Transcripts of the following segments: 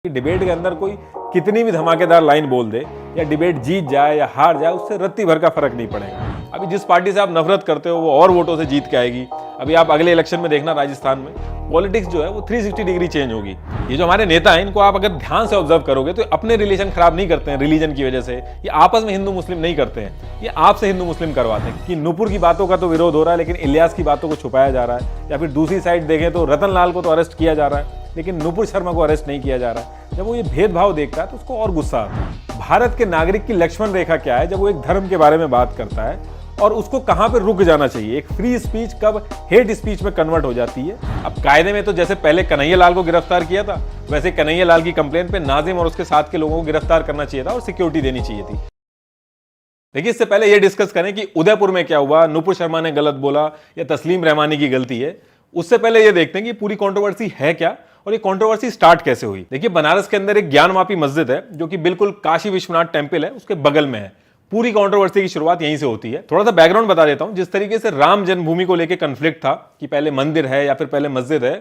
Debate के अंदर कोई कितनी भी धमाकेदार लाइन बोल दे या डिबेट जीत जाए या हार जाए, उससे रत्ती भर का फर्क नहीं पड़ेगा। अभी जिस पार्टी से आप नफरत करते हो वो और वोटों से जीत के आएगी। अभी आप अगले इलेक्शन में देखना, राजस्थान में पॉलिटिक्स जो है वो 360 डिग्री चेंज होगी। ये जो हमारे नेता हैं, इनको आप अगर ध्यान से ऑब्जर्व करोगे तो अपने रिलेशन खराब नहीं करते हैं रिलीजन की वजह से। ये आपस में हिंदू मुस्लिम नहीं करते हैं, ये आपसे हिंदू मुस्लिम करवाते हैं। कि नूपुर की बातों का तो विरोध हो रहा है लेकिन इलियास की बातों को छुपाया जा रहा है, या फिर दूसरी साइड देखें तो रतन लाल को तो अरेस्ट किया जा रहा है लेकिन नूपुर शर्मा को अरेस्ट नहीं किया जा रहा है। जब वो ये भेदभाव देखता है तो उसको और गुस्सा आता है। भारत के नागरिक की लक्ष्मण रेखा क्या है? जब वो एक धर्म के बारे में बात करता है और उसको कहां पे रुक जाना चाहिए। एक फ्री स्पीच कब हेट स्पीच में कन्वर्ट हो जाती है। अब कायदे में तो जैसे पहले कन्हैया लाल को गिरफ्तार किया था, वैसे कन्हैया लाल की कंप्लेंट पे नाजिम और उसके साथ के लोगों को गिरफ्तार करना चाहिए था और सिक्योरिटी देनी चाहिए थी। देखिए, इससे पहले ये डिस्कस करें कि उदयपुर में क्या हुआ, नूपुर शर्मा ने गलत बोला या तस्लीम रहमानी की गलती है। उससे पहले ये देखते हैं कि पूरी कंट्रोवर्सी है क्या और ये कंट्रोवर्सी स्टार्ट कैसे हुई। देखिए, बनारस के अंदर एक ज्ञानवापी मस्जिद है जो कि बिल्कुल काशी विश्वनाथ टेम्पल है, उसके बगल में है। पूरी कंट्रोवर्सी की शुरुआत यहीं से होती है। थोड़ा सा बैकग्राउंड बता देता हूं। जिस तरीके से राम जन्मभूमि को लेकर कन्फ्लिक्ट था कि पहले मंदिर है या फिर पहले मस्जिद है,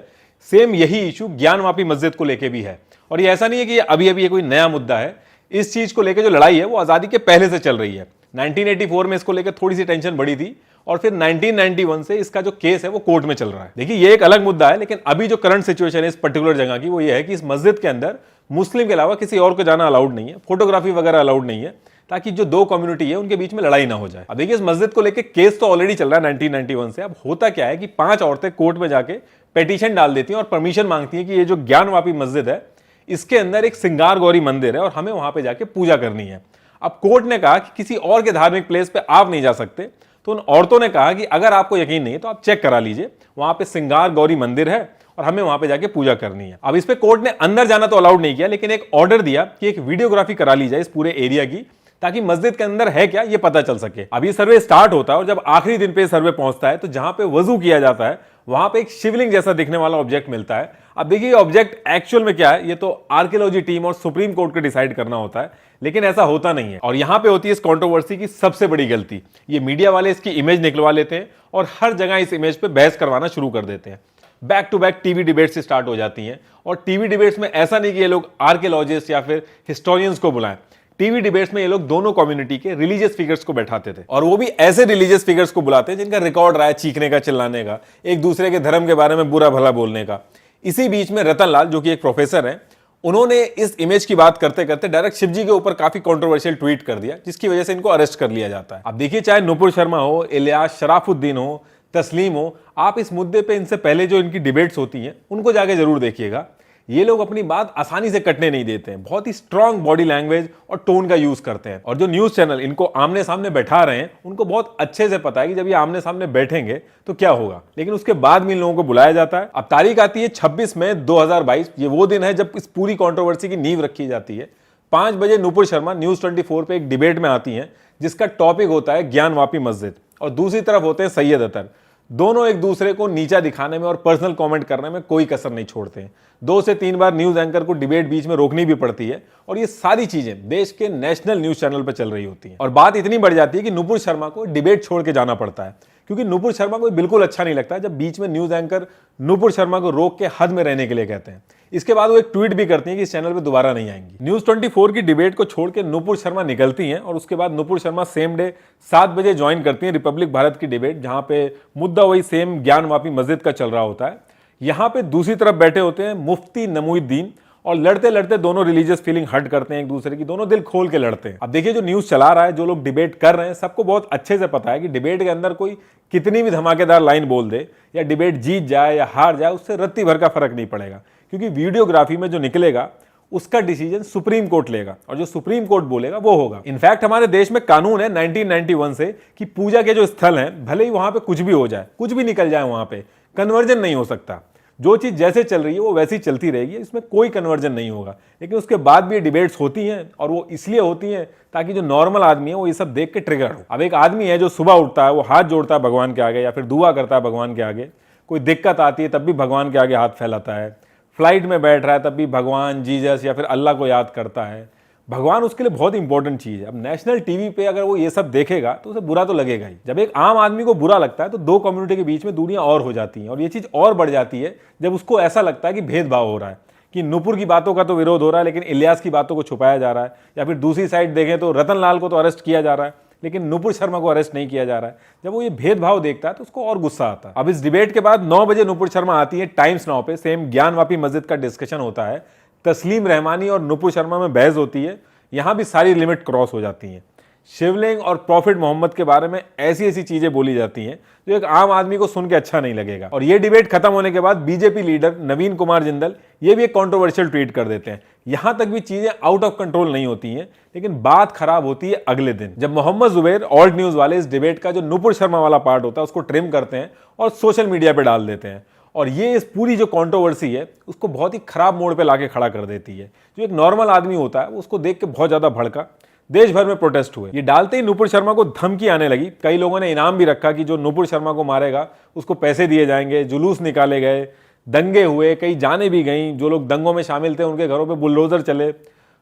सेम यही इशू ज्ञानवापी मस्जिद को लेकर भी है। और ये ऐसा नहीं है कि अभी अभी ये कोई नया मुद्दा है। इस चीज को लेकर जो लड़ाई है वो आजादी के पहले से चल रही है। 1984 में इसको लेकर थोड़ी सी टेंशन बढ़ी थी और फिर 1991 से इसका जो केस है वो कोर्ट में चल रहा है। देखिए, ये एक अलग मुद्दा है, लेकिन अभी जो करंट सिचुएशन है इस पर्टिकुलर जगह की वो ये है कि इस मस्जिद के अंदर मुस्लिम के अलावा किसी और को जाना अलाउड नहीं है, फोटोग्राफी वगैरह अलाउड नहीं है, ताकि जो दो कम्युनिटी है उनके बीच में लड़ाई ना हो जाए। अब देखिए, इस मस्जिद को लेकर केस तो ऑलरेडी चल रहा है 1991 से। अब होता क्या है कि 5 औरतें कोर्ट में जाके पिटीशन डाल देती हैं और परमिशन मांगती हैं कि ये जो ज्ञानवापी मस्जिद है इसके अंदर एक सिंगार गौरी मंदिर है और हमें वहां पे जाके पूजा करनी है। अब कोर्ट ने कहा कि किसी और के धार्मिक प्लेस पे आप नहीं जा सकते, तो उन औरतों ने कहा कि अगर आपको यकीन नहीं है तो आप चेक करा लीजिए, वहां पे सिंगार गौरी मंदिर है और हमें वहां पे जाके पूजा करनी है। अब इस पे कोर्ट ने अंदर जाना तो अलाउड नहीं किया, लेकिन एक ऑर्डर दिया कि एक वीडियोग्राफी करा ली जाए इस पूरे एरिया की, ताकि मस्जिद के अंदर है क्या ये पता चल सके। अब ये सर्वे स्टार्ट होता है और जब आखिरी दिन पे सर्वे पहुंचता है तो जहां पे वजू किया जाता है वहां पे एक शिवलिंग जैसा दिखने वाला ऑब्जेक्ट मिलता है। अब देखिए, ऑब्जेक्ट एक्चुअल में क्या है ये तो आर्कियोलॉजी टीम और सुप्रीम कोर्ट को डिसाइड करना होता है, लेकिन ऐसा होता नहीं है। और यहां पे होती है इस कंट्रोवर्सी की सबसे बड़ी गलती। ये मीडिया वाले इसकी इमेज निकलवा लेते हैं और हर जगह इस इमेज पे बहस करवाना शुरू कर देते हैं। Back to back TV debate से स्टार्ट हो जाती हैं। और टीवी डिबेट्स में ऐसा नहीं कि ये लोग आर्कियोलॉजिस्ट या फिर हिस्टोरियंस को बुलाएं। टीवी डिबेट्स में ये लोग दोनों कम्युनिटी के रिलीजियस फिगर्स को बैठाते थे, और वो भी ऐसे रिलीजियस फिगर्स को बुलाते हैं जिनका रिकॉर्ड रहा है चीखने का, चिल्लाने का, एक दूसरे के धर्म के बारे में बुरा भला बोलने का। इसी बीच में रतन लाल, जो कि एक प्रोफेसर हैं, उन्होंने इस इमेज की बात करते करते डायरेक्ट शिवजी के ऊपर काफी कंट्रोवर्शियल ट्वीट कर दिया, जिसकी वजह से इनको अरेस्ट कर लिया जाता है। अब देखिए, चाहे नूपुर शर्मा हो, इलियास, शराफुद्दीन हो, तस्लीम हो, आप इस मुद्दे पे इनसे पहले जो इनकी डिबेट्स होती हैं उनको जाके जरूर देखिएगा। ये लोग अपनी बात आसानी से कटने नहीं देते हैं, बहुत ही स्ट्रांग बॉडी लैंग्वेज और टोन का यूज करते हैं। और जो न्यूज चैनल इनको आमने सामने बैठा रहे हैं उनको बहुत अच्छे से पता है कि जब ये आमने सामने बैठेंगे तो क्या होगा, लेकिन उसके बाद भी इन लोगों को बुलाया जाता है। अब तारीख आती है 26 मई 2022। ये वो दिन है जब इस पूरी कंट्रोवर्सी की नींव रखी जाती है। 5 बजे नूपुर शर्मा न्यूज 24 पे एक डिबेट में आती हैं जिसका टॉपिक होता है ज्ञानवापी मस्जिद, और दूसरी तरफ होते हैं सैयद अतर। दोनों एक दूसरे को नीचा दिखाने में और पर्सनल कमेंट करने में कोई कसर नहीं छोड़ते हैं। 2 से 3 बार न्यूज एंकर को डिबेट बीच में रोकनी भी पड़ती है, और ये सारी चीजें देश के नेशनल न्यूज चैनल पर चल रही होती हैं। और बात इतनी बढ़ जाती है कि नूपुर शर्मा को डिबेट छोड़ के जाना पड़ता है, क्योंकि नूपुर शर्मा को बिल्कुल अच्छा नहीं लगता जब बीच में न्यूज एंकर नूपुर शर्मा को रोक के हद में रहने के लिए कहते हैं। इसके बाद वो एक ट्वीट भी करती हैं कि इस चैनल पे दोबारा नहीं आएंगी। न्यूज 24 की डिबेट को छोड़ के नूपुर शर्मा निकलती हैं और उसके बाद नूपुर शर्मा सेम डे 7 बजे ज्वाइन करती हैं रिपब्लिक भारत की डिबेट, जहां पे मुद्दा वही सेम ज्ञानवापी मस्जिद का चल रहा होता है। यहां पे दूसरी तरफ बैठे होते हैं मुफ्ती नमूद्दीन, और लड़ते लड़ते दोनों रिलीजियस फीलिंग हर्ट करते हैं एक दूसरे की, दोनों दिल खोल के लड़ते हैं। अब देखिए, जो न्यूज चला रहा है, जो लोग डिबेट कर रहे हैं, सबको बहुत अच्छे से पता है कि डिबेट के अंदर कोई कितनी भी धमाकेदार लाइन बोल दे या डिबेट जीत जाए या हार जाए, उससे रत्ती भर का फर्क नहीं पड़ेगा, क्योंकि वीडियोग्राफी में जो निकलेगा उसका डिसीजन सुप्रीम कोर्ट लेगा और जो सुप्रीम कोर्ट बोलेगा वो होगा। इनफैक्ट हमारे देश में कानून है 1991 से कि पूजा के जो स्थल हैं, भले ही वहां पे कुछ भी हो जाए, कुछ भी निकल जाए, वहां पे कन्वर्जन नहीं हो सकता। जो चीज जैसे चल रही है वो वैसी चलती रहेगी, इसमें कोई कन्वर्जन नहीं होगा। लेकिन उसके बाद भी डिबेट्स होती हैं, और वो इसलिए होती हैं ताकि जो नॉर्मल आदमी है वो ये सब देख के ट्रिगर हो। अब एक आदमी है जो सुबह उठता है, वो हाथ जोड़ता है भगवान के आगे या फिर दुआ करता है भगवान के आगे, कोई दिक्कत आती है तब भी भगवान के आगे हाथ फैलाता है, फ्लाइट में बैठ रहा है तब भी भगवान, जीसस या फिर अल्लाह को याद करता है। भगवान उसके लिए बहुत इंपॉर्टेंट चीज है। अब नेशनल टीवी पे अगर वो ये सब देखेगा तो उसे बुरा तो लगेगा ही। जब एक आम आदमी को बुरा लगता है तो दो कम्युनिटी के बीच में दूरियां और हो जाती हैं, और ये चीज और बढ़ जाती है जब उसको ऐसा लगता है कि भेदभाव हो रहा है, कि नुपुर की बातों का तो विरोध हो रहा है लेकिन इलियास की बातों को छुपाया जा रहा है, या फिर दूसरी साइड देखें तो रतन लाल को तो अरेस्ट किया जा रहा है लेकिन नुपुर शर्मा को अरेस्ट नहीं किया जा रहा है। जब वो ये भेदभाव देखता है तो उसको और गुस्सा आता है। अब इस डिबेट के बाद 9 बजे नुपुर शर्मा आती है टाइम्स नाउ पे, सेम ज्ञानवापी मस्जिद का डिस्कशन होता है, तस्लीम रहमानी और नुपुर शर्मा में बहस होती है, यहां भी सारी लिमिट क्रॉस हो जाती हैं। शिवलिंग और प्रॉफिट मोहम्मद के बारे में ऐसी ऐसी चीजें बोली जाती हैं जो एक आम आदमी को सुन के अच्छा नहीं लगेगा। और ये डिबेट खत्म होने के बाद बीजेपी लीडर नवीन कुमार जिंदल ये भी एक कंट्रोवर्शियल ट्वीट कर देते हैं। यहां तक भी चीजें आउट ऑफ कंट्रोल नहीं होती हैं, लेकिन बात खराब होती है अगले दिन, जब मोहम्मद जुबैर ऑल्ट न्यूज वाले इस डिबेट का जो नुपुर शर्मा वाला पार्ट होता है उसको ट्रिम करते हैं और सोशल मीडिया पे डाल देते हैं। और ये इस पूरी जो कंट्रोवर्सी है उसको बहुत ही खराब मोड़ पे लाके खड़ा कर देती है। जो एक नॉर्मल आदमी होता है उसको देख के बहुत ज्यादा भड़का, देश भर में प्रोटेस्ट हुए। ये डालते ही नुपुर शर्मा को धमकी आने लगी। कई लोगों ने इनाम भी रखा कि जो नुपुर शर्मा को मारेगा उसको पैसे दिए जाएंगे, जुलूस निकाले गए, दंगे हुए, कई जाने भी गई, जो लोग दंगों में शामिल थे उनके घरों पे बुलडोजर चले।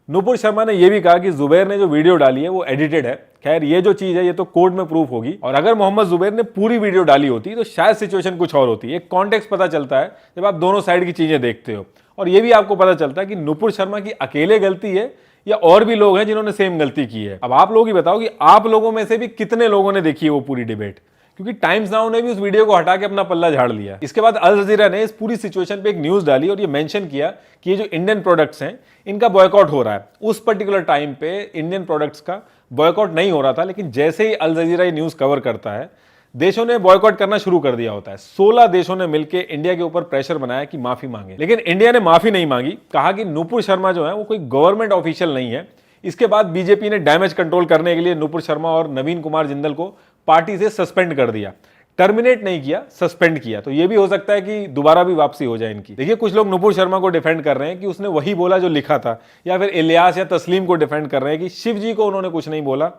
नुपुर शर्मा ने यह भी कहा कि जुबैर ने जो वीडियो डाली है वो एडिटेड है। खैर ये जो चीज है ये तो कोर्ट में प्रूफ होगी, और अगर मोहम्मद जुबैर ने पूरी वीडियो डाली होती तो शायद सिचुएशन कुछ और होती। एक कॉन्टेक्स्ट पता चलता है जब आप दोनों साइड की चीजें देखते हो, और ये भी आपको पता चलता है कि नुपुर शर्मा की अकेले गलती है या और भी लोग हैं जिन्होंने सेम गलती की है। अब आप लोग ही बताओ कि आप लोगों में से भी कितने लोगों ने देखी है वो पूरी डिबेट, क्योंकि टाइम्स नाउ ने भी उस वीडियो को हटा के अपना पल्ला झाड़ लिया। इसके बाद अल जजीरा ने इस पूरी सिचुएशन पे एक न्यूज डाली और ये मेंशन किया कि ये जो इंडियन प्रोडक्ट्स हैं इनका बॉयकॉट हो रहा है। उस पर्टिकुलर टाइम पे इंडियन प्रोडक्ट्स का बॉयकॉट नहीं हो रहा था, लेकिन जैसे ही अल जजीरा ये न्यूज कवर करता है देशों ने बॉयकॉट करना शुरू कर दिया होता है। 16 देशों ने मिलकर इंडिया के ऊपर प्रेशर बनाया कि माफी मांगे, लेकिन इंडिया ने माफी नहीं मांगी। कहा कि नुपुर शर्मा जो है वो कोई गवर्नमेंट ऑफिशियल नहीं है। इसके बाद बीजेपी ने डैमेज कंट्रोल करने के लिए नुपुर शर्मा और नवीन कुमार जिंदल को पार्टी से सस्पेंड कर दिया। टर्मिनेट नहीं किया, सस्पेंड किया। तो ये भी हो सकता है कि दोबारा भी वापसी हो जाए इनकी। देखिए कुछ लोग नुपुर शर्मा को डिफेंड कर रहे हैं कि उसने वही बोला जो लिखा था, या फिर इलियास या तस्लीम को डिफेंड कर रहे हैं कि शिव जी को उन्होंने कुछ नहीं बोला,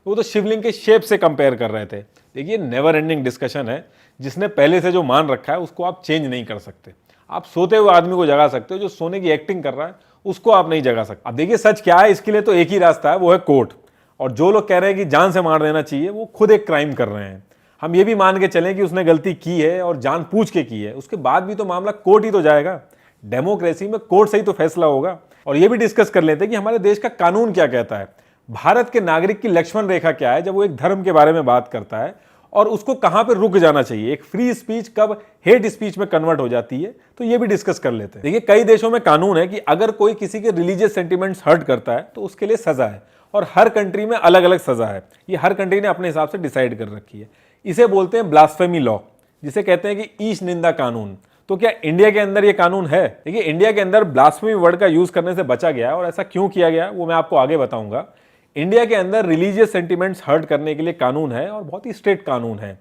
वो तो शिवलिंग के शेप से कंपेयर कर रहे थे। देखिए नेवर एंडिंग डिस्कशन है। जिसने पहले से जो मान रखा है उसको आप चेंज नहीं कर सकते। आप सोते हुए आदमी को जगा सकते हो, जो सोने की एक्टिंग कर रहा है उसको आप नहीं जगा सकते। अब देखिए सच क्या है, इसके लिए तो एक ही रास्ता है, वो है कोर्ट। और जो लोग कह रहे हैं कि जान से मार देना चाहिए वो खुद एक क्राइम कर रहे हैं। हम ये भी मान के चलें कि उसने गलती की है और जान पूछ के की है, उसके बाद भी तो मामला कोर्ट ही तो जाएगा। डेमोक्रेसी में कोर्ट से ही तो फैसला होगा। और ये भी डिस्कस कर लेते हैं कि हमारे देश का कानून क्या कहता है। भारत के नागरिक की लक्ष्मण रेखा क्या है जब वो एक धर्म के बारे में बात करता है, और उसको कहां पे रुक जाना चाहिए। एक फ्री स्पीच कब हेट स्पीच में कन्वर्ट हो जाती है, तो ये भी डिस्कस कर लेते हैं। देखिए कई देशों में कानून है कि अगर कोई किसी के रिलीजियस सेंटिमेंट्स हर्ट करता है तो उसके लिए सजा है, और हर कंट्री में अलग अलग सजा है। ये हर कंट्री ने अपने हिसाब से डिसाइड कर रखी है। इसे बोलते हैं ब्लास्फेमी लॉ, जिसे कहते हैं कि ईश निंदा कानून। तो क्या इंडिया के अंदर ये कानून है? देखिए इंडिया के अंदर ब्लास्फेमी वर्ड का यूज करने से बचा गया, और ऐसा क्यों किया गया वो मैं आपको आगे बताऊंगा। इंडिया के अंदर रिलीजियस सेंटिमेंट्स हर्ट करने के लिए कानून है, और बहुत ही स्ट्रिक्ट कानून है।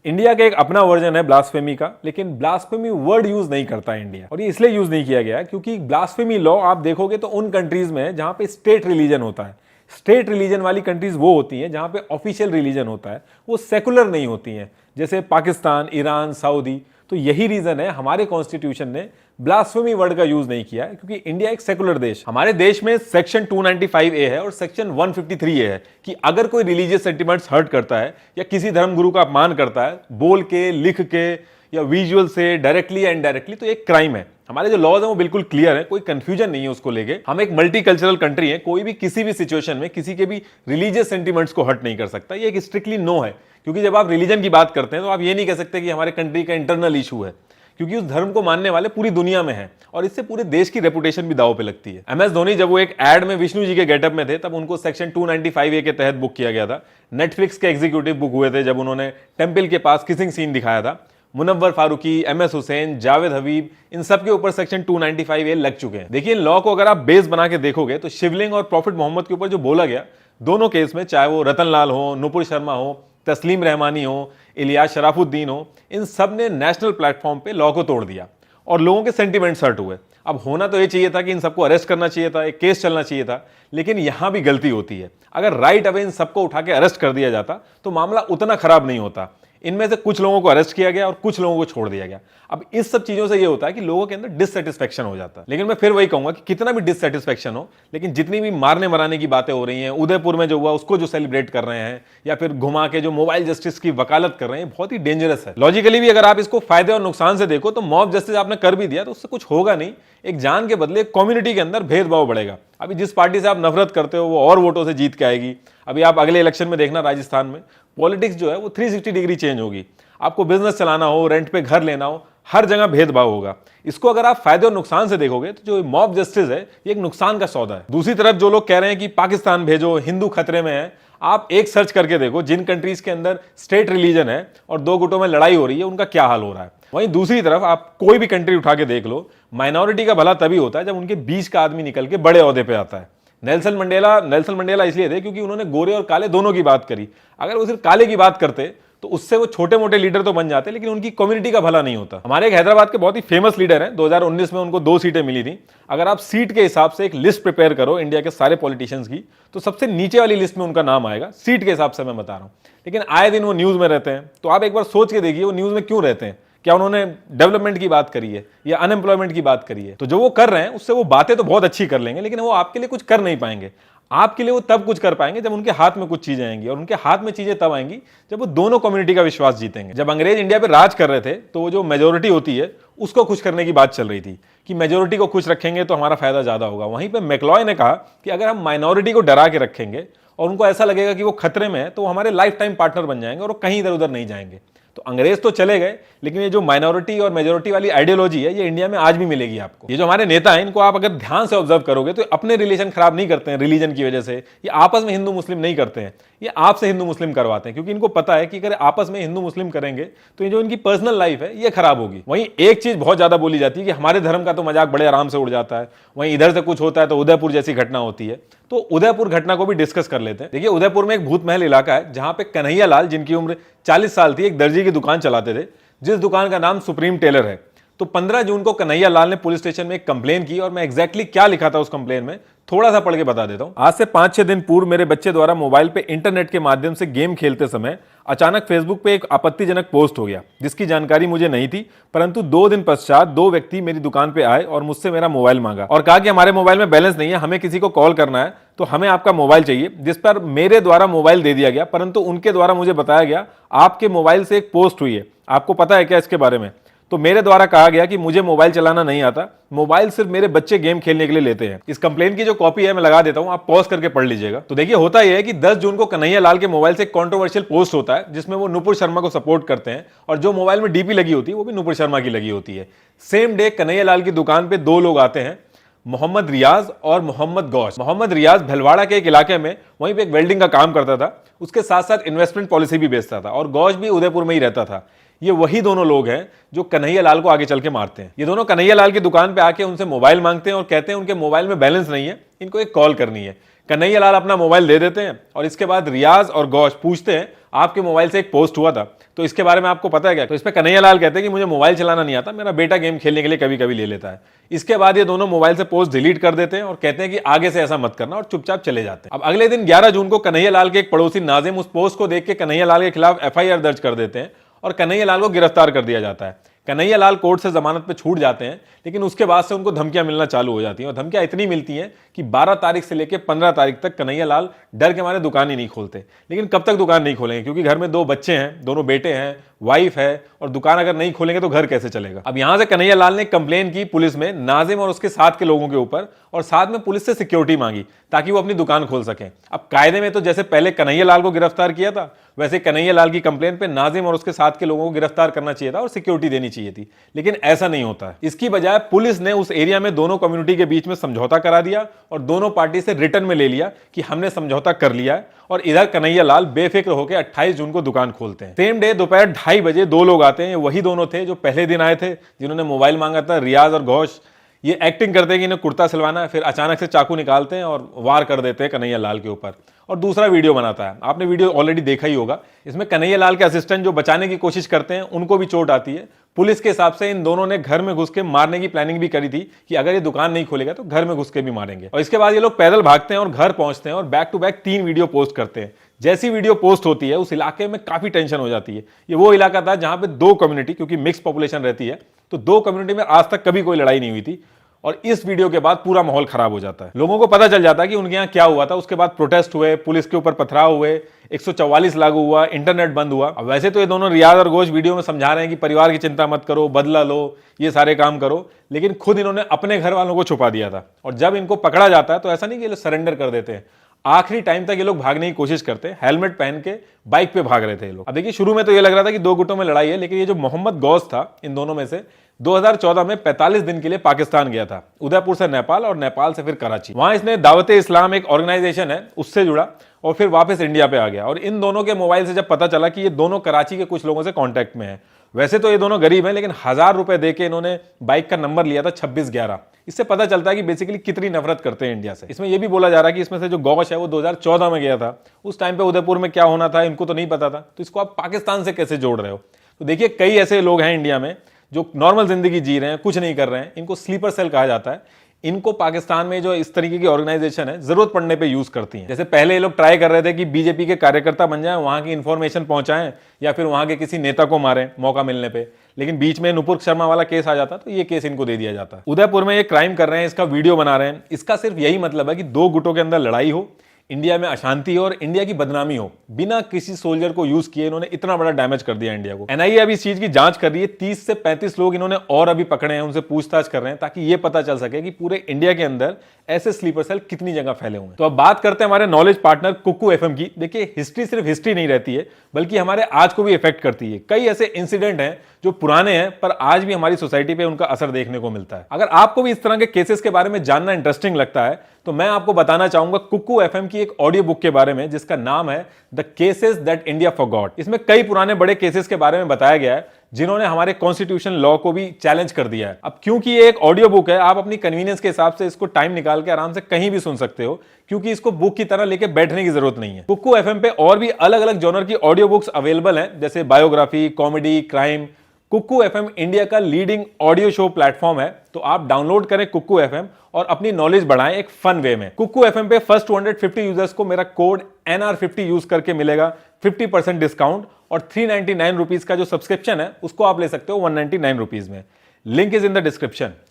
इंडिया का एक अपना वर्जन है ब्लास्फेमी का, लेकिन ब्लास्फेमी वर्ड यूज नहीं करता इंडिया। और ये इसलिए यूज नहीं किया गया क्योंकि ब्लास्फेमी लॉ आप देखोगे तो उन कंट्रीज में है जहां पे स्टेट रिलीजन होता है। स्टेट रिलीजन वाली कंट्रीज वो होती हैं जहां पे ऑफिशियल रिलीजन होता है, वो सेकुलर नहीं होती हैं, जैसे पाकिस्तान, ईरान, सऊदी। तो यही रीजन है हमारे कॉन्स्टिट्यूशन ने ब्लास्फेमी वर्ड का यूज नहीं किया है, क्योंकि इंडिया एक सेकुलर देश। हमारे देश में सेक्शन 295A है और सेक्शन 153A है कि अगर कोई रिलीजियस सेंटिमेंट्स हर्ट करता है या किसी धर्म गुरु का अपमान करता है बोल के, लिख के या विजुअल से, डायरेक्टली या इनडायरेक्टली, तो एक क्राइम है। हमारे जो लॉज हैं वो बिल्कुल क्लियर है, कोई कंफ्यूजन नहीं है उसको लेके। हम एक मल्टी कल्चरल कंट्री है, कोई भी किसी भी सिचुएशन में किसी के भी रिलीजियस सेंटिमेंट्स को हर्ट नहीं कर सकता। ये एक स्ट्रिक्टली नो है, क्योंकि जब आप रिलीजन की बात करते हैं तो आप ये नहीं कह सकते कि हमारे कंट्री का इंटरनल इशू है, क्योंकि उस धर्म को मानने वाले पूरी दुनिया में हैं, और इससे पूरे देश की रेपुटेशन भी दांव पे लगती है। MS धोनी जब वो एक एड में विष्णु जी के गेटअप में थे तब उनको सेक्शन 295A के तहत बुक किया गया था। नेटफ्लिक्स के एग्जीक्यूटिव बुक हुए थे जब उन्होंने टेंपल के पास किसिंग सीन दिखाया था। मुनव्वर फारूकी, MS हुसैन, जावेद हबीब, इन सब के ऊपर सेक्शन 295A लग चुके हैं। देखिए लॉ को अगर आप बेस बना के देखोगे तो शिवलिंग और प्रॉफिट मोहम्मद के ऊपर जो बोला गया, दोनों केस में, चाहे वो रतन लाल हो, नुपुर शर्मा हो, तस्लीम रहमानी हो, इलियास शराफुद्दीन हो, इन सब ने नेशनल प्लेटफॉर्म पे लॉ को तोड़ दिया और लोगों के सेंटिमेंट्स हर्ट हुए। अब होना तो ये चाहिए था कि इन सबको अरेस्ट करना चाहिए था, एक केस चलना चाहिए था, लेकिन यहां भी गलती होती है। अगर राइट अवे इन सबको उठा के अरेस्ट कर दिया जाता तो मामला उतना खराब नहीं होता। इनमें से कुछ लोगों को अरेस्ट किया गया और कुछ लोगों को छोड़ दिया गया। अब इस सब चीजों से ये होता है कि लोगों के अंदर डिससेटिस्फेक्शन हो जाता है। लेकिन मैं फिर वही कहूंगा कि कितना भी डिससेटिस्फेक्शन हो, लेकिन जितनी भी मारने मराने की बातें हो रही हैं, उदयपुर में जो हुआ उसको जो सेलिब्रेट कर रहे हैं, या फिर घुमा के जो मोबाइल जस्टिस की वकालत कर रहे हैं, बहुत ही डेंजरस है। लॉजिकली भी अगर आप इसको फायदे और नुकसान से देखो तो मॉब जस्टिस आपने कर भी दिया तो उससे कुछ होगा नहीं। एक जान के बदले कम्युनिटी के अंदर भेदभाव बढ़ेगा। अभी जिस पार्टी से आप नफरत करते हो वो और वोटों से जीत के आएगी। अभी आप अगले इलेक्शन में देखना, राजस्थान में पॉलिटिक्स जो है वो 360 डिग्री चेंज होगी। आपको बिजनेस चलाना हो, रेंट पे घर लेना हो, हर जगह भेदभाव होगा। इसको अगर आप फायदे और नुकसान से देखोगे तो जो मॉब जस्टिस है ये एक नुकसान का सौदा है। दूसरी तरफ जो लोग कह रहे हैं कि पाकिस्तान भेजो, हिंदू खतरे में है, आप एक सर्च करके देखो जिन कंट्रीज के अंदर स्टेट रिलीजन है और दो गुटों में लड़ाई हो रही है उनका क्या हाल हो रहा है। वहीं दूसरी तरफ आप कोई भी कंट्री उठा के देख लो, माइनॉरिटी का भला तभी होता है जब उनके बीच का आदमी निकल के बड़े ओहदे पे आता है। नेल्सन मंडेला इसलिए थे क्योंकि उन्होंने गोरे और काले दोनों की बात करी। अगर वो सिर्फ काले की बात करते तो उससे वो छोटे मोटे लीडर तो बन जाते, लेकिन उनकी कम्युनिटी का भला नहीं होता। हमारे एक हैदराबाद के बहुत ही फेमस लीडर हैं, 2019 में उनको 2 सीटें मिली थी। अगर आप सीट के हिसाब से एक लिस्ट प्रिपेयर करो इंडिया के सारे पॉलिटिशियंस की, तो सबसे नीचे वाली लिस्ट में उनका नाम आएगा, सीट के हिसाब से मैं बता रहा हूं। लेकिन आए दिन वो न्यूज में रहते हैं, तो आप एक बार सोच के देखिए वो न्यूज में क्यों रहते हैं। क्या उन्होंने डेवलपमेंट की बात करी है या अनएम्प्लॉयमेंट की बात करी है? तो जो वो कर रहे हैं उससे वो बातें तो बहुत अच्छी कर लेंगे, लेकिन वो आपके लिए कुछ कर नहीं पाएंगे। आपके लिए वो तब कुछ कर पाएंगे जब उनके हाथ में कुछ चीजें आएंगी, और उनके हाथ में चीजें तब आएंगी जब वो दोनों कम्युनिटी का विश्वास जीतेंगे। जब अंग्रेज इंडिया पे राज कर रहे थे तो वो जो मेजोरिटी होती है उसको खुश करने की बात चल रही थी कि मेजोरिटी को खुश रखेंगे तो हमारा फायदा ज्यादा होगा। वहीं पे मैक्लॉय ने कहा कि अगर हम माइनॉरिटी को डरा के रखेंगे और उनको ऐसा लगेगा कि वो खतरे में है, तो वो हमारे लाइफ टाइम पार्टनर बन जाएंगे और वो कहीं इधर उधर नहीं जाएंगे। तो अंग्रेज तो चले गए, लेकिन ये जो माइनॉरिटी और मेजोरिटी वाली आइडियोलॉजी है ये इंडिया में आज भी मिलेगी आपको। ये जो हमारे नेता हैं इनको आप अगर ध्यान से ऑब्जर्व करोगे तो अपने रिलेशन खराब नहीं करते हैं रिलीजन की वजह से, ये आपस में हिंदू मुस्लिम नहीं करते हैं, ये आपसे हिंदू मुस्लिम करवाते हैं, क्योंकि इनको पता है कि अगर आपस में हिंदू मुस्लिम करेंगे तो ये जो इनकी पर्सनल लाइफ है ये खराब होगी। वहीं एक चीज बहुत ज्यादा बोली जाती है कि हमारे धर्म का तो मजाक बड़े आराम से उड़ जाता है, वहीं इधर से कुछ होता है तो उदयपुर जैसी घटना होती है। तो उदयपुर घटना को भी डिस्कस कर लेते हैं। देखिए, उदयपुर में एक भूत महल इलाका है जहां पे कन्हैया लाल, जिनकी उम्र 40 साल थी, एक दर्जी की दुकान चलाते थे, जिस दुकान का नाम सुप्रीम टेलर है। तो 15 जून को कन्हैया लाल ने पुलिस स्टेशन में एक कंप्लेन की, और मैं एग्जैक्टली क्या लिखा था उस कंप्लेन में थोड़ा सा पढ़ के बता देता हूं। आज से 5-6 दिन पूर्व मेरे बच्चे द्वारा मोबाइल पे इंटरनेट के माध्यम से गेम खेलते समय अचानक फेसबुक पे एक आपत्तिजनक पोस्ट हो गया, जिसकी जानकारी मुझे नहीं थी। परंतु 2 दिन पश्चात 2 व्यक्ति मेरी दुकान पे आए और मुझसे मेरा मोबाइल मांगा और कहा कि हमारे मोबाइल में बैलेंस नहीं है, हमें किसी को कॉल करना है, तो हमें आपका मोबाइल चाहिए। जिस पर मेरे द्वारा मोबाइल दे दिया गया, परंतु उनके द्वारा मुझे बताया गया आपके मोबाइल से एक पोस्ट हुई है, आपको पता है क्या इसके बारे में? तो मेरे द्वारा कहा गया कि मुझे मोबाइल चलाना नहीं आता, मोबाइल सिर्फ मेरे बच्चे गेम खेलने के लिए लेते हैं। इस कंप्लेन की जो कॉपी है मैं लगा देता हूं, आप पॉज करके पढ़ लीजिएगा। तो देखिए, होता यह है कि 10 जून को कन्हैया लाल के मोबाइल से एक कंट्रोवर्शियल पोस्ट होता है जिसमें वो नुपुर शर्मा को सपोर्ट करते हैं, और जो मोबाइल में डीपी लगी होती है वो भी नुपुर शर्मा की लगी होती है। सेम डे कन्हैया लाल की दुकान पे 2 लोग आते हैं, मोहम्मद रियाज और मोहम्मद गौश। मोहम्मद रियाज भलवाड़ा के एक इलाके में वहीं पे एक वेल्डिंग का काम करता था, उसके साथ साथ इन्वेस्टमेंट पॉलिसी भी बेचता था, और गौश भी उदयपुर में ही रहता था। ये वही दोनों लोग हैं जो कन्हैया लाल को आगे चल के मारते हैं। ये दोनों कन्हैया लाल की दुकान पे आके उनसे मोबाइल मांगते हैं और कहते हैं उनके मोबाइल में बैलेंस नहीं है, इनको एक कॉल करनी है। कन्हैया लाल अपना मोबाइल दे देते हैं, और इसके बाद रियाज और गौश पूछते हैं आपके मोबाइल से एक पोस्ट हुआ था, तो इसके बारे में आपको पता है क्या? तो इस पे कन्हैया लाल कहते हैं कि मुझे मोबाइल चलाना नहीं आता, मेरा बेटा गेम खेलने के लिए कभी कभी ले लेता है। इसके बाद ये दोनों मोबाइल से पोस्ट डिलीट कर देते हैं और कहते हैं कि आगे से ऐसा मत करना, और चुपचाप चले जाते हैं। अब अगले दिन 11 जून को कन्हैया लाल के एक पड़ोसी नाजिम उस पोस्ट को देख के कन्हैया लाल के खिलाफ FIR दर्ज कर देते हैं और कन्हैया लाल को गिरफ्तार कर दिया जाता है। कन्हैया लाल कोर्ट से जमानत पे छूट जाते हैं, लेकिन उसके बाद से उनको धमकियां मिलना चालू हो जाती हैं, और धमकियां इतनी मिलती हैं कि 12 तारीख से लेकर 15 तारीख तक कन्हैया लाल डर के मारे दुकान ही नहीं खोलते। लेकिन कब तक दुकान नहीं खोलेंगे, क्योंकि घर में 2 बच्चे हैं, दोनों बेटे हैं, वाइफ है, और दुकान अगर नहीं खोलेंगे तो घर कैसे चलेगा? अब यहां से कन्हैया लाल ने कंप्लेन की पुलिस में नाजिम और उसके साथ के लोगों के ऊपर, और साथ में पुलिस से सिक्योरिटी मांगी ताकि वो अपनी दुकान खोल सकें। अब कायदे में तो जैसे पहले कन्हैया लाल को गिरफ्तार किया था, वैसे कन्हैया लाल की कंप्लेन पे नाजिम और उसके साथ के लोगों को गिरफ्तार करना चाहिए था और सिक्योरिटी देनी चाहिए थी, लेकिन ऐसा नहीं होता है। इसकी बजाय पुलिस ने उस एरिया में दोनों कम्युनिटी के बीच में समझौता करा दिया और दोनों पार्टी से रिटर्न में ले लिया कि हमने समझौता कर लिया है, और इधर कन्हैया लाल बेफिक्र होकर 28 जून को दुकान खोलते हैं। सेम डे दोपहर 2:30 बजे 2 लोग आते हैं, वही दोनों थे जो पहले दिन आए थे जिन्होंने मोबाइल मांगा था, रियाज और घोष। ये एक्टिंग करते हैं कि इन्हें कुर्ता सिलवाना है, फिर अचानक से चाकू निकालते हैं और वार कर देते हैं कन्हैया लाल के ऊपर, और दूसरा वीडियो बनाता है। आपने वीडियो ऑलरेडी देखा ही होगा, इसमें कन्हैया लाल के असिस्टेंट जो बचाने की कोशिश करते हैं उनको भी चोट आती है। पुलिस के हिसाब से इन दोनों ने घर में घुस के मारने की प्लानिंग भी करी थी कि अगर ये दुकान नहीं खोलेगा तो घर में घुस के भी मारेंगे। और इसके बाद ये लोग पैदल भागते हैं और घर पहुंचते हैं और back to back 3 video post करते हैं, जैसी वीडियो पोस्ट होती है उस इलाके में काफी टेंशन हो जाती है। ये वो इलाका था जहां पे दो कम्युनिटी, क्योंकि मिक्स पॉपुलेशन रहती है, तो दो कम्युनिटी में आज तक कभी कोई लड़ाई नहीं हुई थी, और इस वीडियो के बाद पूरा माहौल खराब हो जाता है। लोगों को पता चल जाता है कि उनके यहाँ क्या हुआ था। उसके बाद प्रोटेस्ट हुए, पुलिस के ऊपर पथराव हुए, 144 लागू हुआ, इंटरनेट बंद हुआ। अब वैसे तो ये दोनों रियाज और घोष वीडियो में समझा रहे हैं कि परिवार की चिंता मत करो, बदला लो, ये सारे काम करो, लेकिन खुद इन्होंने अपने घर वालों को छुपा दिया था। और जब इनको पकड़ा जाता है तो ऐसा नहीं कि ये सरेंडर कर देते हैं, आखिरी टाइम तक ये लोग भागने की कोशिश करते हैं। हेलमेट पहन के बाइक पे भाग रहे थे ये लोग। अब देखिए, शुरू में तो ये लग रहा था कि दो गुटों में लड़ाई है, लेकिन ये जो मोहम्मद गौस था, इन दोनों में से 2014 में 45 दिन के लिए पाकिस्तान गया था, उदयपुर से नेपाल और नेपाल से फिर कराची। वहां इसने दावते इस्लाम एक ऑर्गेनाइजेशन है उससे जुड़ा और फिर वापस इंडिया पे आ गया। और इन दोनों के मोबाइल से जब पता चला कि ये दोनों कराची के कुछ लोगों से कांटेक्ट में है, वैसे तो ये दोनों गरीब हैं, लेकिन 1000 रुपए देके इन्होंने बाइक का नंबर लिया था 2611। इससे पता चलता है कि बेसिकली कितनी नफरत करते हैं इंडिया से। इसमें यह भी बोला जा रहा है कि इसमें से जो गौश है वो 2014 में गया था, उस टाइम पे उदयपुर में क्या होना था इनको तो नहीं पता था, तो इसको आप पाकिस्तान से कैसे जोड़ रहे हो। तो देखिए, कई ऐसे लोग हैं इंडिया में जो नॉर्मल जिंदगी जी रहे हैं, कुछ नहीं कर रहे हैं, इनको स्लीपर सेल कहा जाता है। इनको पाकिस्तान में जो इस तरीके की ऑर्गेनाइजेशन है जरूरत पड़ने पे यूज करती हैं। जैसे पहले ये लोग ट्राई कर रहे थे कि बीजेपी के कार्यकर्ता बन जाएं, वहां की इंफॉर्मेशन पहुंचाएं या फिर वहां के किसी नेता को मारें मौका मिलने पे, लेकिन बीच में नुपुर शर्मा वाला केस आ जाता तो ये केस इनको दे दिया जाता। उदयपुर में ये क्राइम कर रहे हैं, इसका वीडियो बना रहे हैं, इसका सिर्फ यही मतलब है कि दो गुटों के अंदर लड़ाई हो, इंडिया में अशांति हो और इंडिया की बदनामी हो। बिना किसी सोल्जर को यूज किए इन्होंने इतना बड़ा डैमेज कर दिया इंडिया को। एनआईए अभी इस चीज की जांच कर रही है। 30 से 35 लोग इन्होंने और अभी पकड़े हैं, उनसे पूछताछ कर रहे हैं ताकि ये पता चल सके कि पूरे इंडिया के अंदर ऐसे स्लीपर सेल कितनी जगह फैले हुए हैं। तो अब बात करते हैं हमारे नॉलेज पार्टनर कुक्कू एफएम की। देखिए, हिस्ट्री सिर्फ हिस्ट्री नहीं रहती है, बल्कि हमारे आज को भी इफेक्ट करती है। कई ऐसे इंसिडेंट हैं जो पुराने हैं पर आज भी हमारी सोसाइटी पे उनका असर देखने को मिलता है। अगर आपको भी इस तरह के केसेस के बारे में जानना इंटरेस्टिंग लगता है तो मैं आपको बताना चाहूंगा कुक्कू एफएम की एक ऑडियो बुक के बारे में, जिसका नाम है the cases that India forgot. इसमें कई पुराने बड़े केसेस के बारे में बताया गया है जिन्होंने हमारे कॉन्स्टिट्यूशन लॉ को भी चैलेंज कर दिया है। अब क्योंकि ये एक ऑडियो बुक है, आप अपनी कन्वीनियंस के हिसाब से इसको टाइम निकाल के आराम से कहीं भी सुन सकते हो, क्योंकि इसको बुक की तरह लेके बैठने की जरूरत नहीं है। कुक्कू एफएम पे और भी अलग अलग जॉनर की ऑडियो बुक्स अवेलेबल हैं, जैसे बायोग्राफी, कॉमेडी, क्राइम। कुक्कू एफएम इंडिया का लीडिंग ऑडियो शो प्लेटफॉर्म है, तो आप डाउनलोड करें कुक्कू एफएम और अपनी नॉलेज बढ़ाएं एक फन वे में। कुक्कू एफएम पे फर्स्ट 250 यूजर्स को मेरा कोड NR50 यूज करके मिलेगा 50% डिस्काउंट, और 399 रुपीज का जो सब्सक्रिप्शन है उसको आप ले सकते हो 199 रुपीज में। Link is in the description.